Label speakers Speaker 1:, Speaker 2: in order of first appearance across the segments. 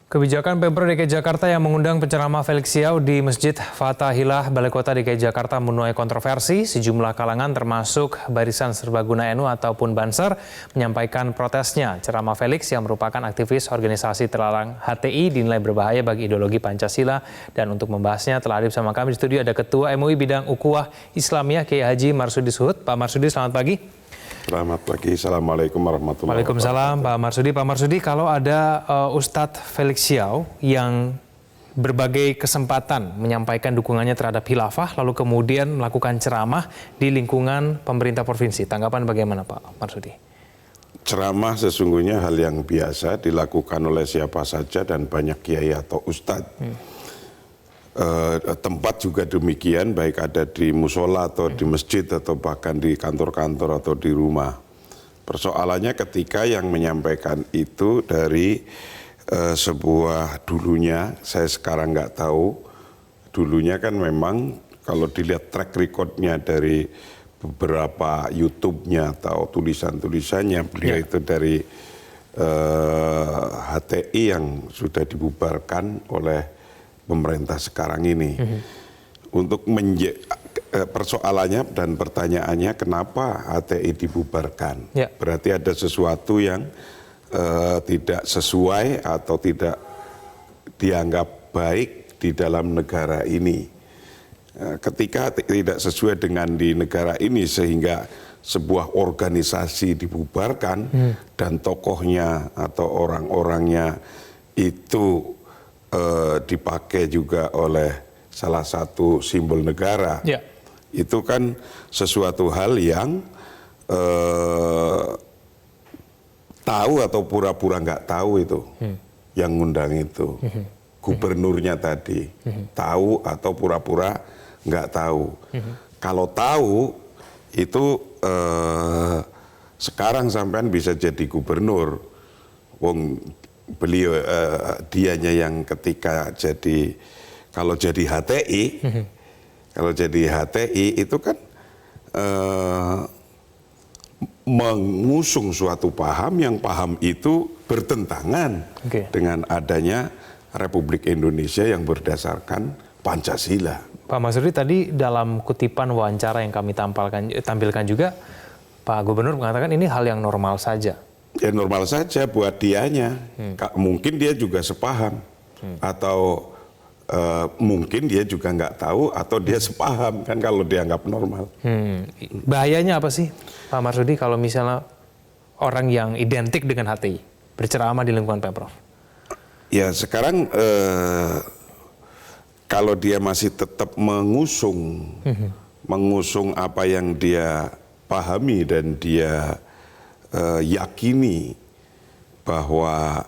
Speaker 1: Kebijakan Pemprov DKI Jakarta yang mengundang penceramah Felix Xiao di Masjid Fathahilah Balai Kota DKI Jakarta menuai kontroversi. Sejumlah kalangan termasuk Barisan Serbaguna NU ataupun Banser menyampaikan protesnya. Ceramah Felix yang merupakan aktivis organisasi terlarang HTI dinilai berbahaya bagi ideologi Pancasila. Dan untuk membahasnya telah hadir bersama kami di studio ada Ketua MUI Bidang Ukhuwah Islamiyah Kiai Haji Marsudi Suhud. Pak Marsudi, selamat pagi.
Speaker 2: Selamat pagi, Assalamualaikum warahmatullahi wabarakatuh.
Speaker 1: Waalaikumsalam Pak Marsudi. Pak Marsudi, kalau ada Ustadz Felix Xiao yang berbagai kesempatan menyampaikan dukungannya terhadap khilafah, lalu kemudian melakukan ceramah di lingkungan pemerintah provinsi, tanggapan bagaimana Pak Marsudi?
Speaker 2: Ceramah sesungguhnya hal yang biasa dilakukan oleh siapa saja dan banyak kiai atau ustadz. Tempat juga demikian, baik ada di musola atau di masjid atau bahkan di kantor-kantor atau di rumah. Persoalannya ketika yang menyampaikan itu dari sebuah dulunya, saya sekarang nggak tahu, dulunya kan memang kalau dilihat track recordnya dari beberapa YouTube-nya atau tulisan-tulisannya, beliau itu dari HTI yang sudah dibubarkan oleh pemerintah sekarang ini. Untuk persoalannya dan pertanyaannya kenapa HTI dibubarkan?
Speaker 1: Ya.
Speaker 2: Berarti ada sesuatu yang tidak sesuai atau tidak dianggap baik di dalam negara ini. Ketika tidak sesuai dengan di negara ini sehingga sebuah organisasi dibubarkan dan tokohnya atau orang-orangnya itu dipakai juga oleh salah satu simbol negara, ya. Itu kan sesuatu hal yang tahu atau pura-pura nggak tahu itu, yang ngundang itu, gubernurnya tadi, tahu atau pura-pura nggak tahu. Kalau tahu itu sekarang sampean bisa jadi gubernur, wong beliau dianya yang ketika jadi kalau jadi HTI itu kan mengusung suatu paham yang paham itu bertentangan dengan adanya Republik Indonesia yang berdasarkan Pancasila.
Speaker 1: Pak Marsudi, tadi dalam kutipan wawancara yang kami tampilkan juga Pak Gubernur mengatakan ini hal yang normal saja.
Speaker 2: Ya normal saja buat dianya, mungkin dia juga sepaham, atau mungkin dia juga nggak tahu, atau dia sepaham kan kalau dianggap normal.
Speaker 1: Bahayanya apa sih Pak Marsudi kalau misalnya orang yang identik dengan HTI berceramah di lingkungan Pemprov?
Speaker 2: Ya sekarang kalau dia masih tetap mengusung apa yang dia pahami dan dia yakini bahwa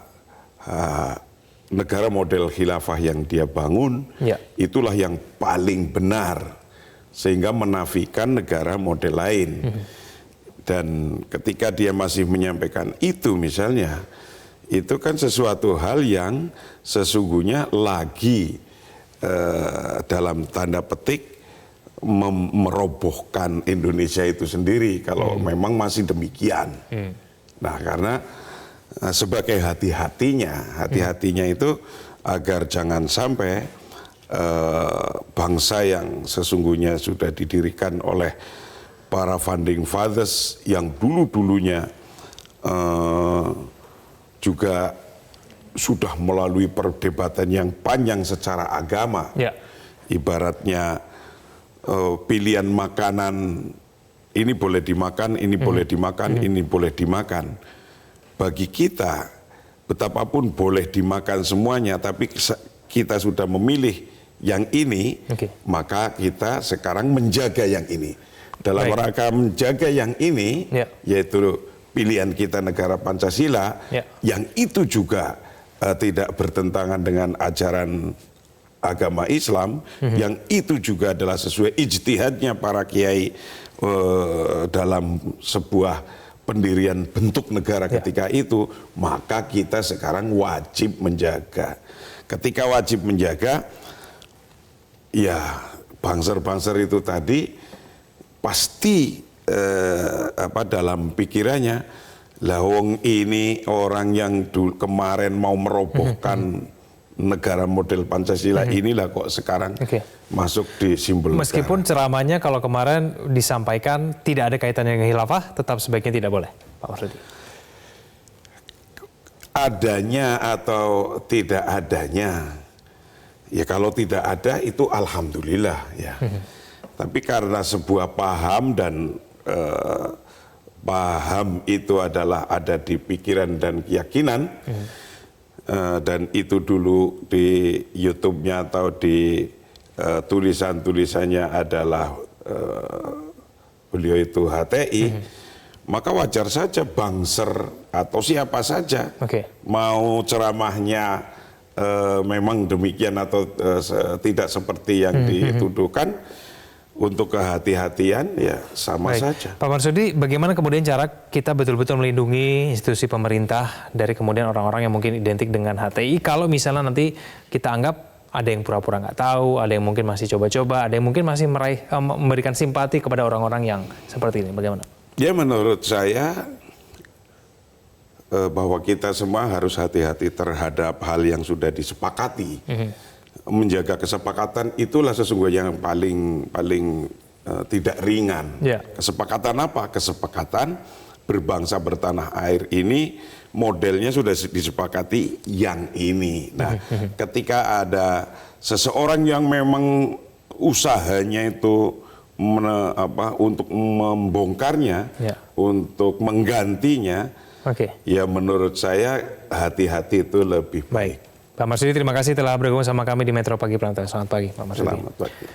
Speaker 2: negara model khilafah yang dia bangun, ya, itulah yang paling benar sehingga menafikan negara model lain. Dan ketika dia masih menyampaikan itu misalnya, itu kan sesuatu hal yang sesungguhnya lagi dalam tanda petik merobohkan Indonesia itu sendiri kalau memang masih demikian. Nah, karena sebagai hati-hatinya itu agar jangan sampai bangsa yang sesungguhnya sudah didirikan oleh para founding fathers yang dulu-dulunya juga sudah melalui perdebatan yang panjang secara agama. Ya. Ibaratnya pilihan makanan ini boleh dimakan, ini boleh dimakan, ini boleh dimakan. Bagi kita, betapapun boleh dimakan semuanya, tapi kita sudah memilih yang ini, maka kita sekarang menjaga yang ini. Dalam rangka menjaga yang ini, yaitu pilihan kita negara Pancasila, yang itu juga tidak bertentangan dengan ajaran agama Islam, yang itu juga adalah sesuai ijtihadnya para kiai dalam sebuah pendirian bentuk negara ketika itu, maka kita sekarang wajib menjaga. Ketika wajib menjaga, ya bangser-bangser itu tadi pasti dalam pikirannya Lah wong ini orang yang kemarin mau merobohkan negara model Pancasila inilah kok sekarang masuk di simbol
Speaker 1: meskipun
Speaker 2: negara.
Speaker 1: Ceramahnya kalau kemarin disampaikan tidak ada kaitannya dengan khilafah, tetap sebaiknya tidak boleh, Pak Marsudi.
Speaker 2: Adanya atau tidak adanya, ya kalau tidak ada itu alhamdulillah ya. Tapi karena sebuah paham dan paham itu adalah ada di pikiran dan keyakinan, dan itu dulu di YouTube-nya atau di tulisan-tulisannya adalah beliau itu HTI, maka wajar saja bangser atau siapa saja mau ceramahnya memang demikian atau tidak seperti yang dituduhkan, untuk kehati-hatian ya sama saja.
Speaker 1: Pak Marsudi, bagaimana kemudian cara kita betul-betul melindungi institusi pemerintah dari kemudian orang-orang yang mungkin identik dengan HTI, kalau misalnya nanti kita anggap ada yang pura-pura nggak tahu, ada yang mungkin masih coba-coba, ada yang mungkin masih memberikan simpati kepada orang-orang yang seperti ini, bagaimana?
Speaker 2: Ya menurut saya bahwa kita semua harus hati-hati terhadap hal yang sudah disepakati. Menjaga kesepakatan itulah sesungguhnya yang paling tidak ringan. Kesepakatan apa? Kesepakatan berbangsa bertanah air ini modelnya sudah disepakati yang ini. Nah, ketika ada seseorang yang memang usahanya itu untuk membongkarnya, untuk menggantinya, ya menurut saya hati-hati itu lebih baik.
Speaker 1: Pak Marsudi, terima kasih telah bergabung sama kami di Metro Pagi Prantas. Selamat pagi, Pak Marsudi.
Speaker 2: Selamat pagi.